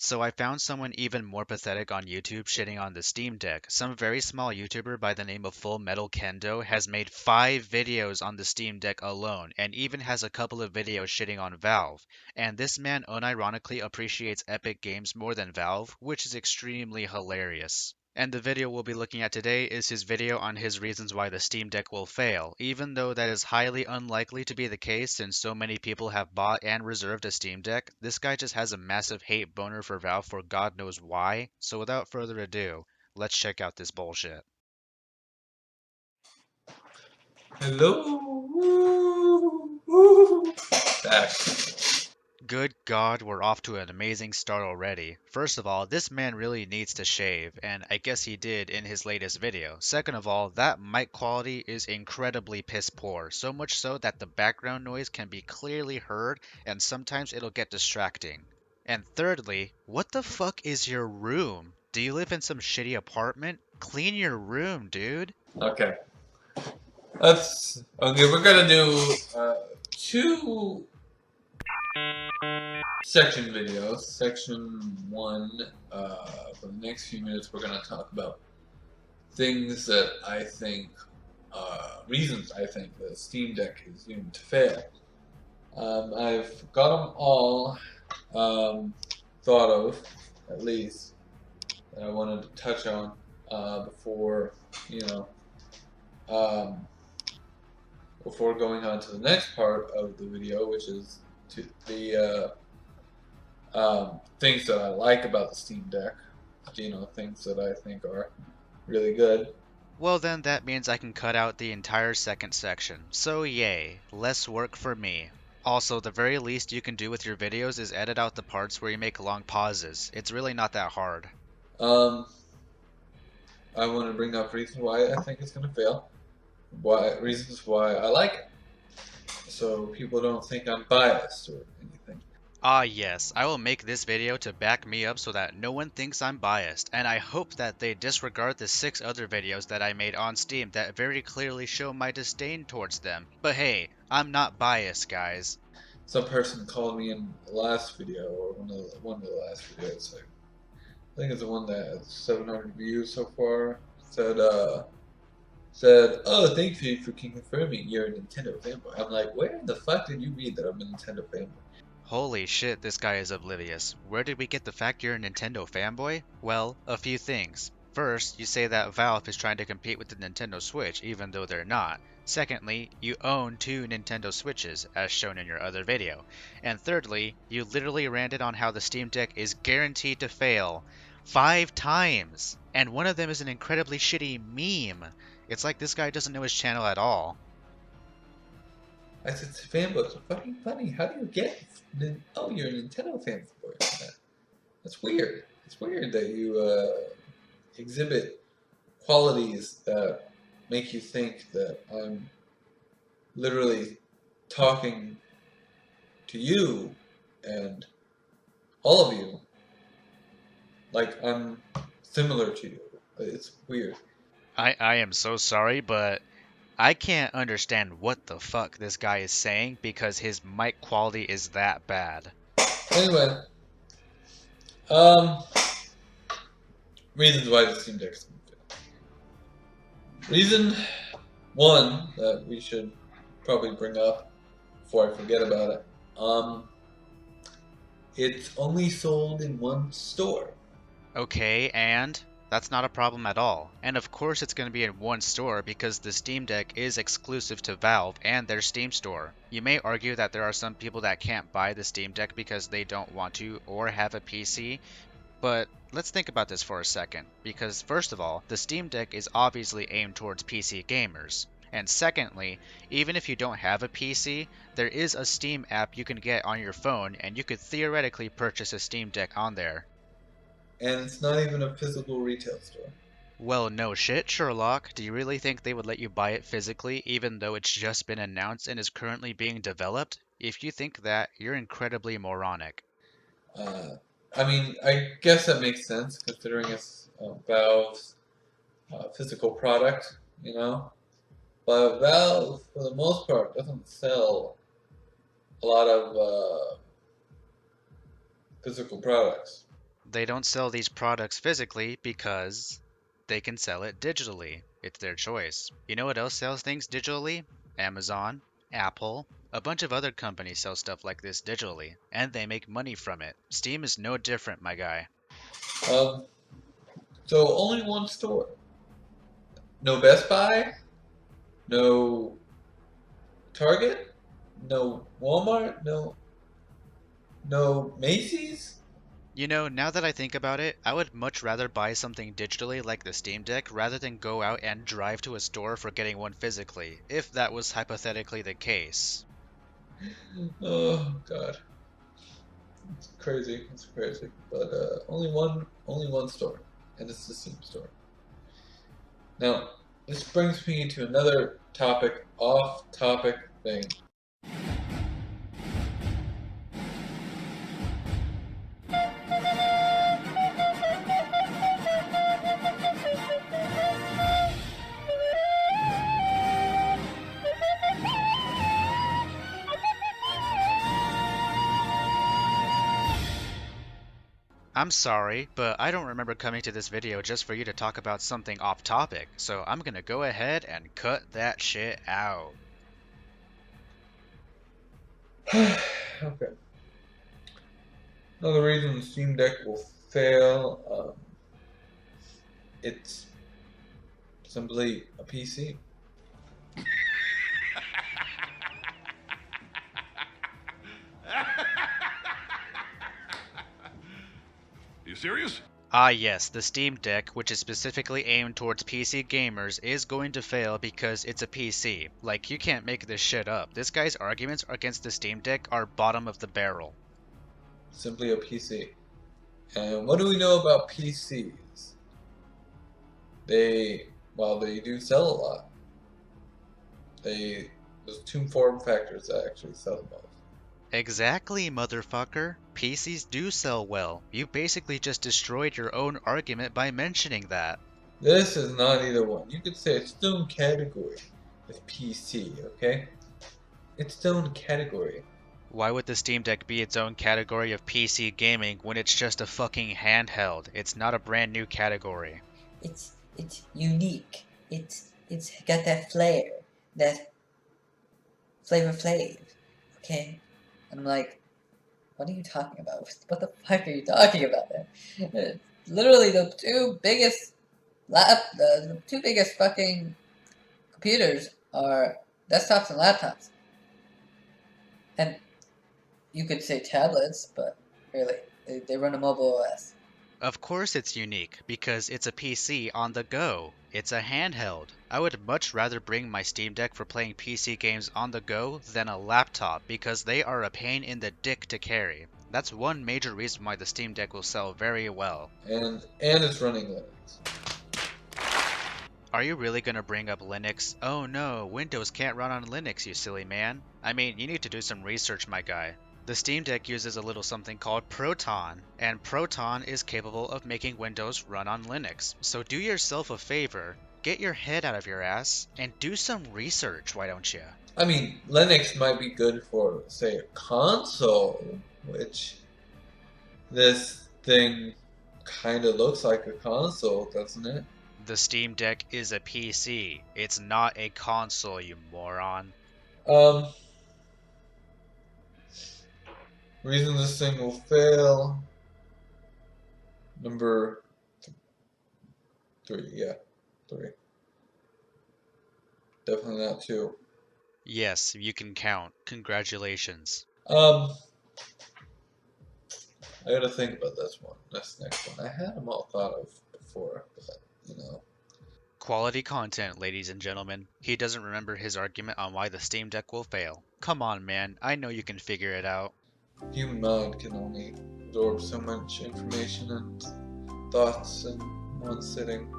So I found someone even more pathetic on YouTube shitting on the Steam Deck. Some very small YouTuber by the name of Full Metal Kendo has made 5 videos on the Steam Deck alone, and even has a couple of videos shitting on Valve. And this man unironically appreciates Epic Games more than Valve, which is extremely hilarious. And the video we'll be looking at today is his video on his reasons why the Steam Deck will fail, even though that is highly unlikely to be the case since so many people have bought and reserved a Steam Deck. This guy just has a massive hate boner for Valve for God knows why, so without further ado, let's check out this bullshit. Hello. Back. Good God, we're off to an amazing start already. First of all, this man really needs to shave, and I guess he did in his latest video. Second of all, that mic quality is incredibly piss poor, so much so that the background noise can be clearly heard and sometimes it'll get distracting. And thirdly, what the fuck is your room? Do you live in some shitty apartment? Clean your room, dude. Okay. Let's. Okay, we're gonna do 2 section videos. Section 1. For the next few minutes, we're gonna talk about things that I think, reasons I think the Steam Deck is doomed to fail. I've got them all thought of, at least, that I wanted to touch on before, you know, um, before going on to the next part of the video, which is to the things that I like about the Steam Deck. Things that I think are really good. Well, then that means I can cut out the entire second section. So yay, less work for me. Also, the very least you can do with your videos is edit out the parts where you make long pauses. It's really not that hard. Um, I want to bring up reasons why I think it's going to fail. Reasons why I like it. So people don't think I'm biased or anything. Ah yes, I will make this video to back me up so that no one thinks I'm biased, and I hope that they disregard the 6 other videos that I made on Steam that very clearly show my disdain towards them. But hey, I'm not biased, guys. Some person called me in the last video, or one of the last videos. I think it's the one that has 700 views so far. Said, "Oh, thank you for confirming you're a Nintendo fanboy." I'm like, where in the fuck did you read that I'm a Nintendo fanboy? Holy shit, this guy is oblivious. Where did we get the fact you're a Nintendo fanboy? Well, a few things. First, you say that Valve is trying to compete with the Nintendo Switch, even though they're not. Secondly, you own 2 Nintendo Switches, as shown in your other video. And thirdly, you literally ranted on how the Steam Deck is guaranteed to fail 5 times! And one of them is an incredibly shitty meme. It's like this guy doesn't know his channel at all. I said, fanboys are fucking funny. How do you get? Oh, you're a Nintendo fanboy. That's weird. It's weird that you exhibit qualities that make you think that I'm literally talking to you and all of you like I'm similar to you. It's weird. I am so sorry, but I can't understand what the fuck this guy is saying because his mic quality is that bad. Anyway, um, reasons why the Steam Deck's reason one that we should probably bring up before I forget about it. It's only sold in one store. Okay, and that's not a problem at all. And of course it's going to be in one store because the Steam Deck is exclusive to Valve and their Steam store. You may argue that there are some people that can't buy the Steam Deck because they don't want to or have a PC, but let's think about this for a second, because first of all, the Steam Deck is obviously aimed towards PC gamers. And secondly, even if you don't have a PC, there is a Steam app you can get on your phone and you could theoretically purchase a Steam Deck on there. And it's not even a physical retail store. Well, no shit, Sherlock. Do you really think they would let you buy it physically even though it's just been announced and is currently being developed? If you think that, you're incredibly moronic. Uh, I mean, I guess that makes sense considering it's Valve's physical product, you know? But Valve, for the most part, doesn't sell a lot of physical products. They don't sell these products physically because they can sell it digitally. It's their choice. You know what else sells things digitally? Amazon, Apple, a bunch of other companies sell stuff like this digitally, and they make money from it. Steam is no different, my guy. Um, so only one store. No Best Buy, no Target, no Walmart, no Macy's. You know, now that I think about it, I would much rather buy something digitally like the Steam Deck rather than go out and drive to a store for getting one physically, if that was hypothetically the case. Oh God, it's crazy. It's crazy. But only one store, and it's the Steam store. Now, this brings me to another topic, off-topic thing. I'm sorry, but I don't remember coming to this video just for you to talk about something off topic, so I'm gonna go ahead and cut that shit out. Okay. Another reason the Steam Deck will fail, it's simply a PC. You serious? Ah yes, the Steam Deck, which is specifically aimed towards PC gamers, is going to fail because it's a PC. Like, you can't make this shit up. This guy's arguments against the Steam Deck are bottom of the barrel. Simply a PC. And what do we know about PCs? While they do sell a lot, there's two form factors that actually sell the most. Exactly, motherfucker. PCs do sell well. You basically just destroyed your own argument by mentioning that. This is not either one. You could say its own category with PC, okay? Its own category. Why would the Steam Deck be its own category of PC gaming when it's just a fucking handheld? It's not a brand new category. It's unique. It's got that flair, that flavor flav. Okay, and I'm like, what are you talking about? What the fuck are you talking about? There, literally the two biggest fucking computers are desktops and laptops, and you could say tablets, but really, they run a mobile OS. Of course it's unique, because it's a PC on the go. It's a handheld. I would much rather bring my Steam Deck for playing PC games on the go than a laptop, because they are a pain in the dick to carry. That's one major reason why the Steam Deck will sell very well. And it's running Linux. Are you really gonna bring up Linux? Oh no, Windows can't run on Linux, you silly man. I mean, you need to do some research, my guy. The Steam Deck uses a little something called Proton, and Proton is capable of making Windows run on Linux. So do yourself a favor, get your head out of your ass, and do some research, why don't you? I mean, Linux might be good for, say, a console, which this thing kind of looks like a console, doesn't it? The Steam Deck is a PC. It's not a console, you moron. Um, reason this thing will fail. Number three, yeah, three. Definitely not two. Yes, you can count. Congratulations. I gotta think about this one. This next one. I had them all thought of before, but you know. Quality content, ladies and gentlemen. He doesn't remember his argument on why the Steam Deck will fail. Come on, man. I know you can figure it out. Human mind can only absorb so much information and thoughts in one sitting.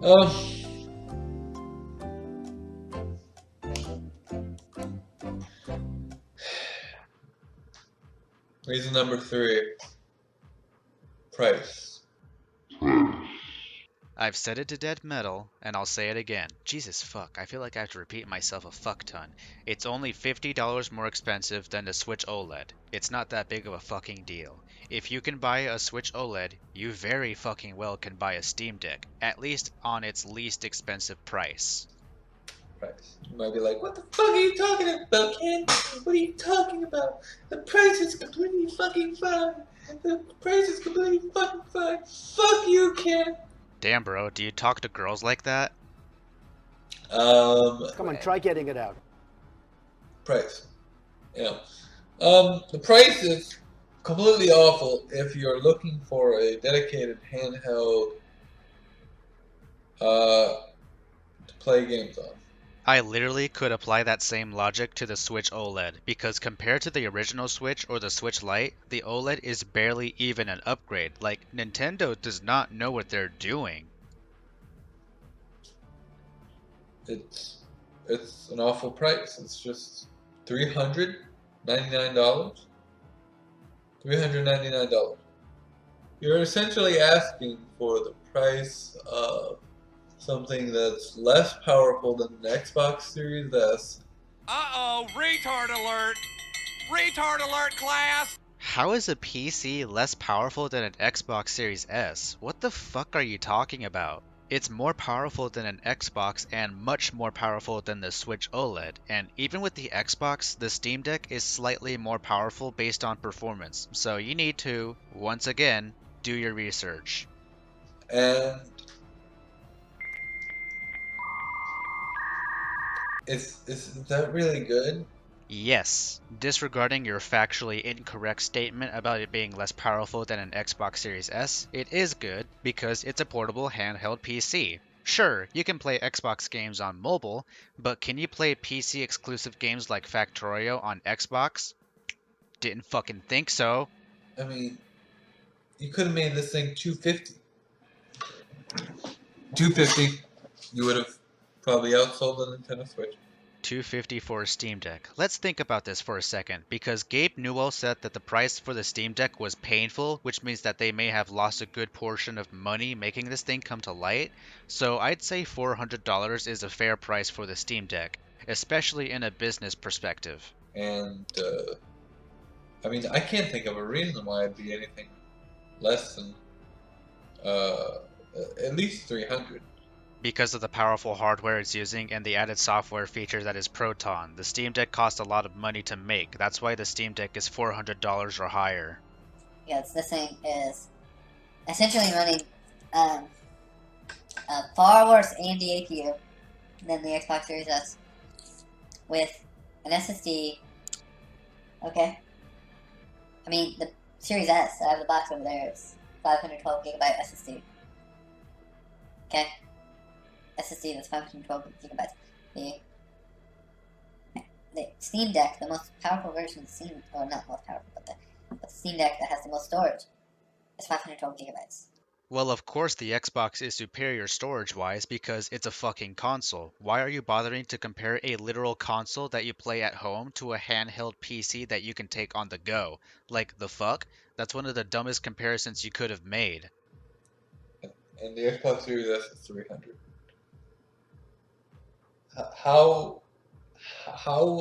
Um, reason number three. Price. I've said it to dead metal, and I'll say it again. Jesus fuck, I feel like I have to repeat myself a fuck ton. It's only $50 more expensive than the Switch OLED. It's not that big of a fucking deal. If you can buy a Switch OLED, you very fucking well can buy a Steam Deck, at least on its least expensive price. Price. You might be like, what the fuck are you talking about, Ken? What are you talking about? The price is completely fucking fine. The price is completely fucking fine. Fuck you, Ken. Damn bro, do you talk to girls like that? Come on, try getting it out. Price. Yeah. The price is completely awful if you're looking for a dedicated handheld to play games on. I literally could apply that same logic to the Switch OLED, because compared to the original Switch or the Switch Lite, the OLED is barely even an upgrade. Like, Nintendo does not know what they're doing. It's an awful price. It's just $399. $399. You're essentially asking for the price of something that's less powerful than an Xbox Series S. Uh-oh, retard alert! Retard alert, class! How is a PC less powerful than an Xbox Series S? What the fuck are you talking about? It's more powerful than an Xbox and much more powerful than the Switch OLED, and even with the Xbox, the Steam Deck is slightly more powerful based on performance, so you need to, once again, do your research. And is that really good? Yes, disregarding your factually incorrect statement about it being less powerful than an Xbox Series S, it is good because it's a portable handheld PC. Sure, you can play Xbox games on mobile, but can you play PC exclusive games like Factorio on Xbox? Didn't fucking think so. I mean, you could have made this thing 250. 250, you would have probably outsold the Nintendo Switch. 250 for a Steam Deck. Let's think about this for a second, because Gabe Newell said that the price for the Steam Deck was painful, which means that they may have lost a good portion of money making this thing come to light. So I'd say $400 is a fair price for the Steam Deck, especially in a business perspective. And, I mean, I can't think of a reason why it'd be anything less than, at least 300. Because of the powerful hardware it's using and the added software feature that is Proton, the Steam Deck costs a lot of money to make. That's why the Steam Deck is $400 or higher. Yes, this thing is essentially running a far worse AMD APU than the Xbox Series S with an SSD. Okay, I mean the Series S. I have the box over there. It's 512 gigabyte SSD. Okay, SSD that's 512 gigabytes. The Steam Deck, the most powerful version of the Steam, or not most powerful, but the Steam Deck that has the most storage is 512 gigabytes. Well, of course the Xbox is superior storage-wise because it's a fucking console. Why are you bothering to compare a literal console that you play at home to a handheld PC that you can take on the go? Like, the fuck? That's one of the dumbest comparisons you could have made. And the Xbox Series S is 300. How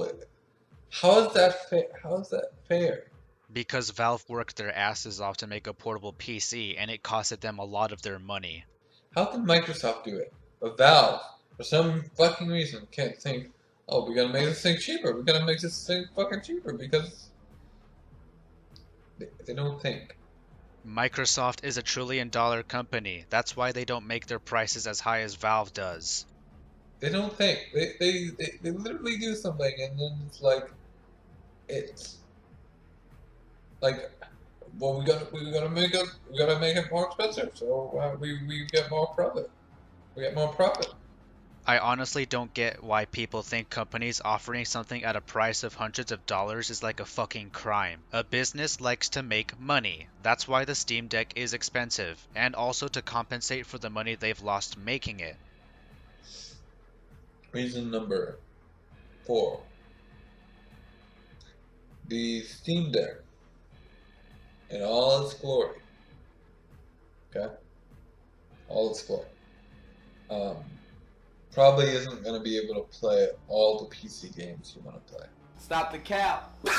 is that fair? How is that fair? Because Valve worked their asses off to make a portable PC, and it costed them a lot of their money. How can Microsoft do it? But Valve, for some fucking reason, can't think, oh, we gotta make this thing cheaper. We gotta make this thing fucking cheaper because they don't think. Microsoft is a trillion-dollar company. That's why they don't make their prices as high as Valve does. They don't think. They literally do something and then it's like, well, we gotta make it more expensive, so we get more profit. We get more profit. I honestly don't get why people think companies offering something at a price of hundreds of dollars is like a fucking crime. A business likes to make money. That's why the Steam Deck is expensive, and also to compensate for the money they've lost making it. Reason number 4. The Steam Deck, in all its glory, okay? All its glory, um, probably isn't going to be able to play all the PC games you want to play. Stop the cap. Stop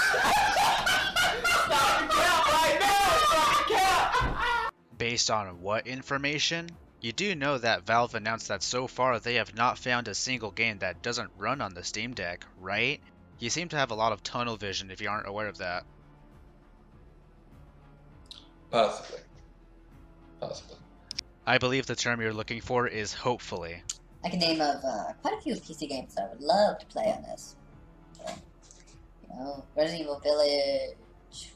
the cap right now. Stop the cap. Based on what information? You do know that Valve announced that so far they have not found a single game that doesn't run on the Steam Deck, right? You seem to have a lot of tunnel vision if you aren't aware of that. Possibly. Possibly. I believe the term you're looking for is hopefully. I can name of quite a few PC games that I would love to play on this. So, you know, Resident Evil Village,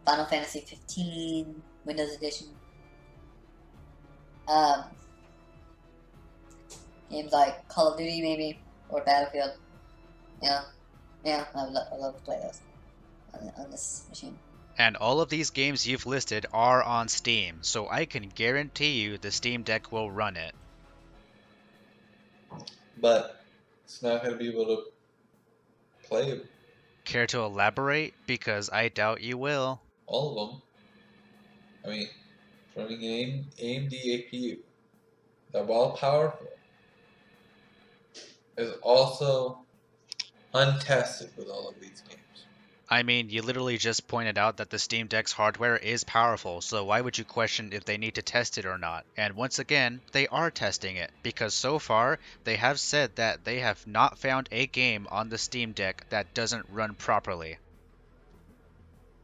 Final Fantasy 15, Windows Edition. Games like Call of Duty, maybe, or Battlefield. Yeah, I would love to play those on this machine. And all of these games you've listed are on Steam, so I can guarantee you the Steam Deck will run it. But it's not going to be able to play Care to elaborate? Because I doubt you will. all of them. I mean, running an AMD APU that, while powerful, is also untested with all of these games. I mean, you literally just pointed out that the Steam Deck's hardware is powerful, so why would you question if they need to test it or not? And once again, they are testing it, because so far, they have said that they have not found a game on the Steam Deck that doesn't run properly.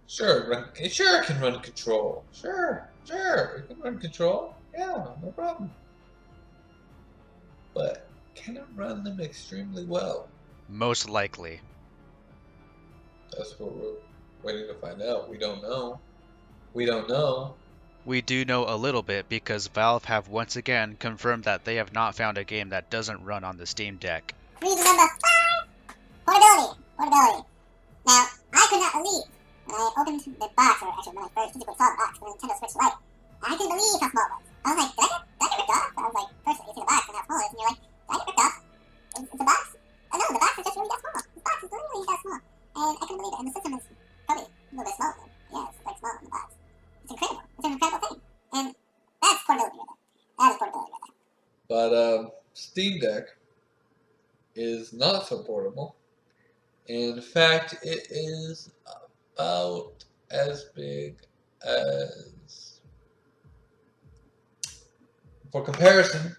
Sure, it can run Control. Sure, it can run Control. Yeah, no problem. But can it run them extremely well? Most likely. That's what we're waiting to find out. We don't know. We don't know. We do know a little bit because Valve have once again confirmed that they have not found a game that doesn't run on the Steam Deck. Reason number 5, portability. Now, I could not believe when I opened the box, or actually when I first physically saw the box, when Nintendo Switch Lite, I couldn't believe how small it was. I was like, did I get ripped off? I was like, first you see the box and how small it is, and you're like, did I get ripped off? It's a box? Oh no, the box is just really that small. The box is literally that small. And I couldn't believe it. And the system is probably a little bit smaller. Yeah, it's like small in the box. It's incredible. It's an incredible thing. And that's portability right there. That is portability right there. But Steam Deck is not so portable. In fact, it is about as big as... For comparison...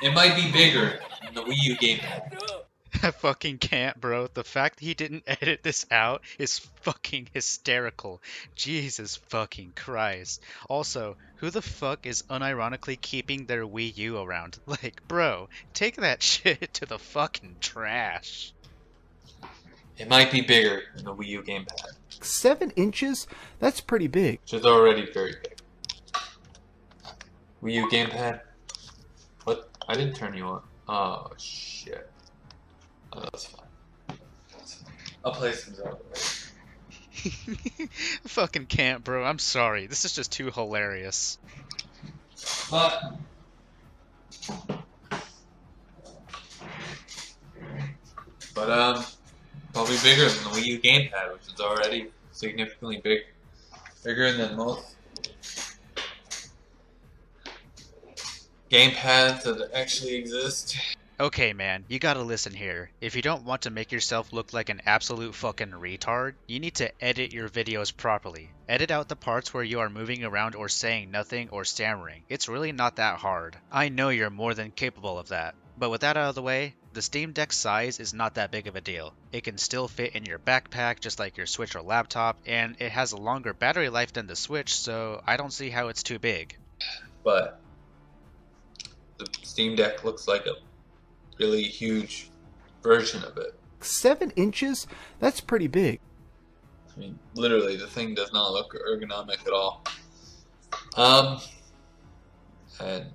It might be bigger than the Wii U gamepad. I fucking can't, bro. The fact that he didn't edit this out is fucking hysterical. Jesus fucking Christ. Also, who the fuck is unironically keeping their Wii U around? Like, bro, take that shit to the fucking trash. It might be bigger than the Wii U gamepad. 7 inches? That's pretty big. Which is already very big. Wii U gamepad? What? I didn't turn you on. Oh, shit. Oh, that's fine. I'll play some Zelda. Fucking can't, bro. I'm sorry. This is just too hilarious. But probably bigger than the Wii U gamepad, which is already significantly bigger than most gamepads that actually exist. Okay, man, you gotta listen here. If you don't want to make yourself look like an absolute fucking retard, you need to edit your videos properly. Edit out the parts where you are moving around or saying nothing or stammering. It's really not that hard. I know you're more than capable of that. But with that out of the way, the Steam Deck's size is not that big of a deal. It can still fit in your backpack just like your Switch or laptop, and it has a longer battery life than the Switch, so I don't see how it's too big. But the Steam Deck looks like a really huge version of it. 7 inches? That's pretty big. I mean, literally, the thing does not look ergonomic at all. And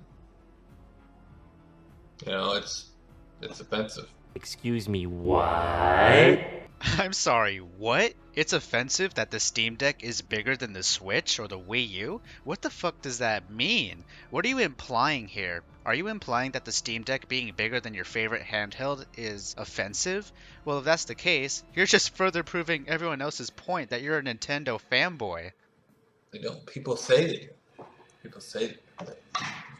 you know, it's offensive. Excuse me, what? I'm sorry, what? It's offensive that the Steam Deck is bigger than the Switch or the Wii U? What the fuck does that mean? What are you implying here? Are you implying that the Steam Deck being bigger than your favorite handheld is offensive? Well, if that's the case, you're just further proving everyone else's point that you're a Nintendo fanboy. You know, people say they do. People say they do.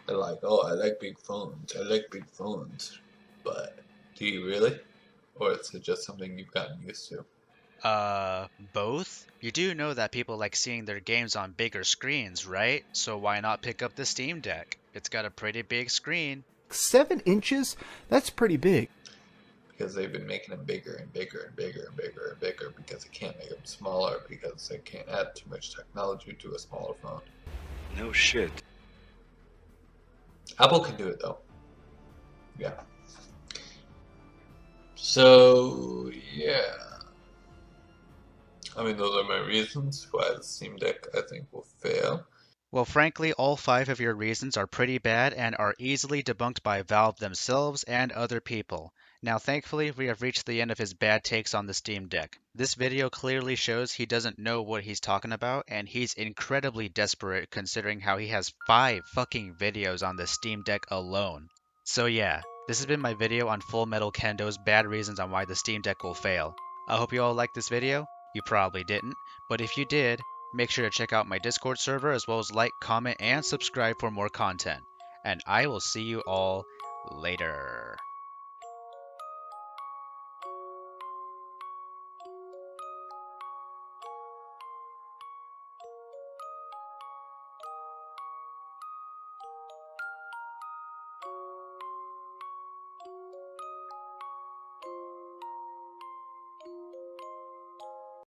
They're like, oh, I like big phones. I like big phones. But do you really? Or is it just something you've gotten used to? Both? You do know that people like seeing their games on bigger screens, right? So why not pick up the Steam Deck? It's got a pretty big screen. 7 inches? That's pretty big. Because they've been making them bigger and bigger and bigger and bigger and bigger because they can't make them smaller because they can't add too much technology to a smaller phone. No shit. Apple can do it though. Yeah. So, yeah. I mean, those are my reasons why the Steam Deck, I think, will fail. Well, frankly, all 5 of your reasons are pretty bad and are easily debunked by Valve themselves and other people. Now, thankfully, we have reached the end of his bad takes on the Steam Deck. This video clearly shows he doesn't know what he's talking about, and he's incredibly desperate considering how he has 5 fucking videos on the Steam Deck alone. So yeah, this has been my video on Full Metal Kendo's bad reasons on why the Steam Deck will fail. I hope you all liked this video. You probably didn't, but if you did, make sure to check out my Discord server as well as like, comment, and subscribe for more content. And I will see you all later.